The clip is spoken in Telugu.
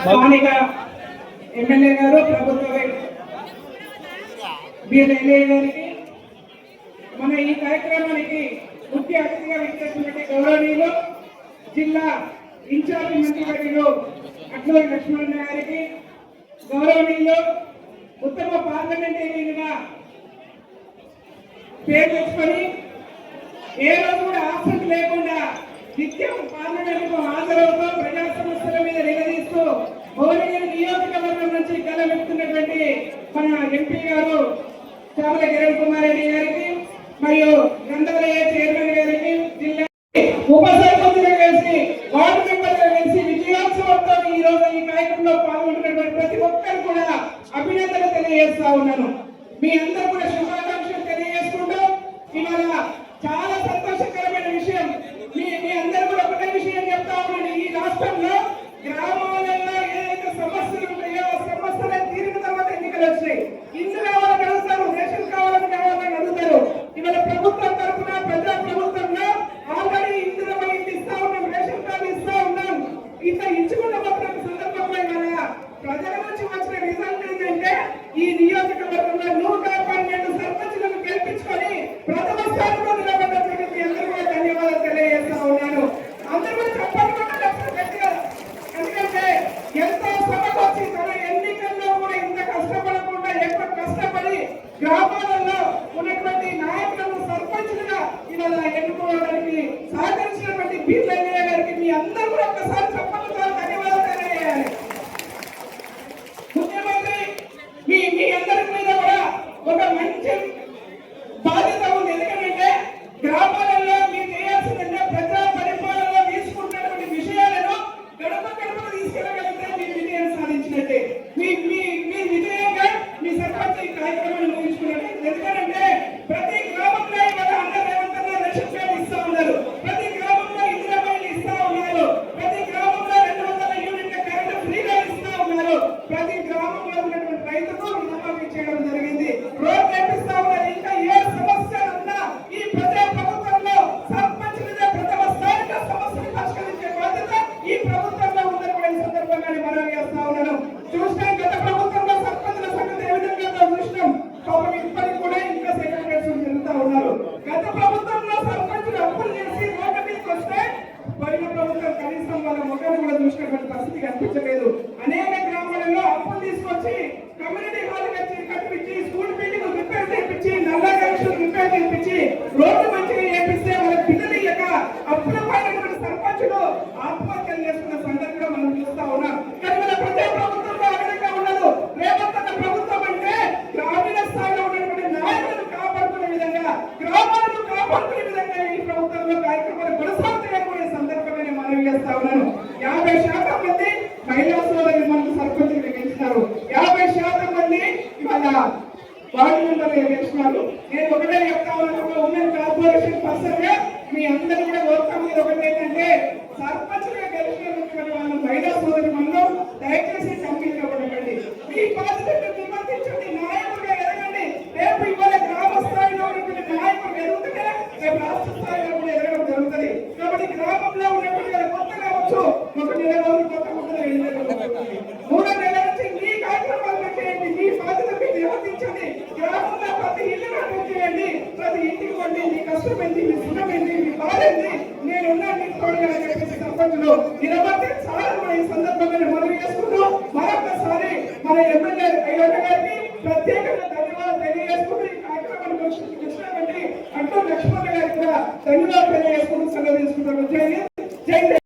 స్థానిక ఎమ్మెల్యే గారు ప్రభుత్వ బిఎల్ఏ గారికి మన ఈ కార్యక్రమానికి ముఖ్య అతిథిగా విచ్చేసినటువంటి గౌరవనీయులు జిల్లా ఇన్ఛార్జ్ మంత్రివర్యులు అట్లూరి లక్ష్మణ గారికి, గౌరవనీయులు ఉత్తమ పార్లమెంటేరియన్గా పేరు తెచ్చుకొని ఏ రోజు కూడా ఆసక్తి లేకుండా నిత్యం పార్లమెంటుకు హాజరవుతూ ప్రజా సమస్యల మీద నిలదీస్తూ భువనగిరి నియోజకవర్గం నుంచి కలవెత్తున్నటువంటి మన ఎంపీ గారు చామల కిరణ్ కుమార్ రెడ్డి గారికి మరియు గ్రంథాలయ చైర్మన్ గారికి, జిల్లా ఉప సర్పంచులు కలిసి వార్డు మెంబర్లు కలిసి విజయోత్సవంతో ఈ రోజు ఈ కార్యక్రమంలో పాల్గొంటున్నటువంటి ప్రతి ఒక్కరు కూడా అభినందనలు తెలియజేస్తా ఉన్నాను. మీ అందరూ కూడా శుభాకాంక్షలు తెలియజేసుకుంటూ ఇవాళ చాలా సంతోషకరమైన విషయం మీ అందరూ కూడా ఒకటే విషయం చెప్తా ఉన్నాను. ఈ రాష్ట్రంలో గ్రామాలలో ఏదైతే సమస్యలు ఉంటాయో ఆ సమస్యల తీరిన తర్వాత ఎన్నికలు వచ్చాయి. ఇల్లు కావాలని అడుగుతారు, రేషన్ కావాలని అడుగుతారు. ఇవాళ ప్రభుత్వం తరఫున ప్రజా ప్రభుత్వంలో ఆల్రెడీ ఇందులో ఇస్తా ఉన్నాం, రేషన్ కార్డు ఇస్తా ఉన్నాం. ఇట్లా ఇచ్చుకున్న మాత్రం సందర్భంలో ఇవాళ ప్రజల నుంచి వచ్చిన రిజల్ట్ ఏంటంటే ఈ నియోజకవర్గంలో 112 సర్పంచులను గెలిపించుకొని ప్రథమ స్థానంలో నిలబడ్డటువంటి మీ అందరూ కూడా ధన్యవాదాలు తెలియజేస్తా ఉన్నాను. అందరూ కూడా చెప్పాలనుకుంటే ఎందుకంటే ఎంతో శ్రమకు వచ్చి తన ఎన్నికల్లో కూడా ఇంత కష్టపడకుండా ఎక్కువ కష్టపడి గ్రామాలలో ఉన్నటువంటి నాయకులను సర్పంచులుగా ఇలా ఎన్నుకోవడానికి సహకరించినటువంటి బిఎల్ఏ గారికి మీ అందరూ కూడా ఒక్కసారి చెప్పాలి, ధన్యవాదాలు తెలియజేయాలి. ముఖ్యమంత్రి మీ అందరి మీద కూడా ఒక మంచి బాధ్యత ఉంది. ఎందుకంటే గ్రామాలలో మీరు చేయాల్సిందంటే ప్రజా పరిపాలనలో తీసుకుంటున్నటువంటి విషయాలను గడప గడప తీసుకెళ్ళగలిగితే మీ విజయం సాధించినట్టే. మీ విజయంగా మీ సర్పంచ్ ఈ కార్యక్రమాన్ని ముగించుకున్నట్టే. ఎందుకంటే ప్రతి గ్రామంలో ఇవాళ అన్నదేవంతంగా రేషన్ కార్డు ఇస్తా ఉన్నారు, ప్రతి గ్రామంలో ఇందిరాబాయిలు ఇస్తా ఉన్నారు, ప్రతి గ్రామంలో 200 యూనిట్ల కరెంటు ఫ్రీగా ఇస్తా ఉన్నారు, ప్రతి గ్రామంలో ఉన్నటువంటి రైతుకు రుణమాఫీ చేయడం జరిగింది, రోడ్ కల్పిస్తా ఉన్నారు. ఇంకా ఏ సమస్యలు ఉన్నా ఈ ప్రజా ప్రభుత్వంలో సర్పంచులదే ప్రథమ స్థానిక సమస్యలు పరిష్కరించే బాధ్యత ఈ ప్రభుత్వంలో ఉందని కూడా ఈ సందర్భంగా మనం చేస్తా ఉన్నాను. చూసినాం గత ప్రభుత్వంలో సర్పంచుల సంగతి ఏ విధంగా చూసినాం. కాబట్టి ఇప్పటికి కూడా ఇంకా సెక్రటరీస్ జరుగుతూ ఉన్నారు. గత ప్రభుత్వంలో సర్పంచులు అప్పులు చేసి రోడ్డు మీదకి వస్తే పోయిన ప్రభుత్వం కనీసం వాళ్ళ ముఖాన్ని కూడా చూసినటువంటి పరిస్థితి కనిపించలేదు. అనేక గ్రామాలలో అప్పులు తీసుకొచ్చి కమ్యూనిటీ హాల్ కట్టించి స్కూల్ బిల్డింగ్ రిపేర్ చేయించి నల్లా కనెక్షన్ రిపేర్ చేయించి రోడ్డు మంచిగా చేపిస్తే వాళ్ళ పిల్లలు ఇయ్యక అప్పుల పడినటువంటి సర్పంచులు ఆత్మహత్యలు చేసుకున్న సందర్భంగా మనం చూస్తా ఉన్నాం. కానీ మన ప్రజా ప్రభుత్వంలో అదనంగా ఉండదు. రేవంత్ అన్న ప్రభుత్వం అంటే గ్రామీణ స్థాయిలో ఉన్నటువంటి నాయకులను కాపాడుకునే విధంగా, గ్రామాలను కాపాడుకునే విధంగా ఈ ప్రభుత్వంలో కార్యక్రమాలు కొనసాగుతాయని సందర్భంగా మనం చేస్తా ఉన్నాను. 50% మంది మహిళా సోదరులు మనకు సర్పంచులు గెలిచినారు, 50% మంది ఇవాళ వార్డు మెంబర్లు గెలిచినారు. నేను ఒకటే చెప్తా ఉన్నాను, ఉమెన్ కార్పొరేషన్ పర్సన్ గా మీ అందరూ కూడా కోరుకునేది ఒకటి ఏంటంటే సర్పంచులుగా గెలిచినటువంటి వాళ్ళు మహిళా సోదరు మనం దయచేసి కంపెనీలో ఉండకండి. మీ బాధ్యతను నిర్వర్తించండి, నాయకులుగా ఎదగండి. రేపు ఇవాళ గ్రామ స్థాయిలో ఉన్నటువంటి నాయకులు ఎదుగుతుంటే రేపు రాష్ట్ర స్థాయిలో కూడా ఎదగడం జరుగుతుంది. కాబట్టి గ్రామంలో ఉన్నటువంటి కొత్త కావచ్చు, ఒక నెల రోజులు కొత్త ఉంటుంది, 2 నెలలు 3 నెలల నుంచి మీ కార్యక్రమాలు పెట్టేయండి, మీ బాధ్యత మీరు నిర్వర్తించండి. గ్రామంలో ప్రతి ఇల్లు చేయండి, ప్రతి ఇంటికి వండి మీ కష్టం ఏంటి, మీ సుఖం ఏంటి, మీ బాధ ఏంటి, నేను ఉన్నాను మీకు తోడుగా చెప్పేసి సర్పంచులు నిలబడితే చాలా ఈ సందర్భంగా మనం చేసుకుంటూ మరొకసారి మన ఎమ్మెల్యే అయ్యన్న గారికి ప్రత్యేకంగా ధన్యవాదాలు తెలియజేసుకుంటూ ఈ కార్యక్రమానికి వచ్చినటువంటి అట్లూరి లక్ష్మణ గారికి కూడా ధన్యవాదాలు తెలియజేసుకుంటూ సెలవు తీసుకుంటాను. జై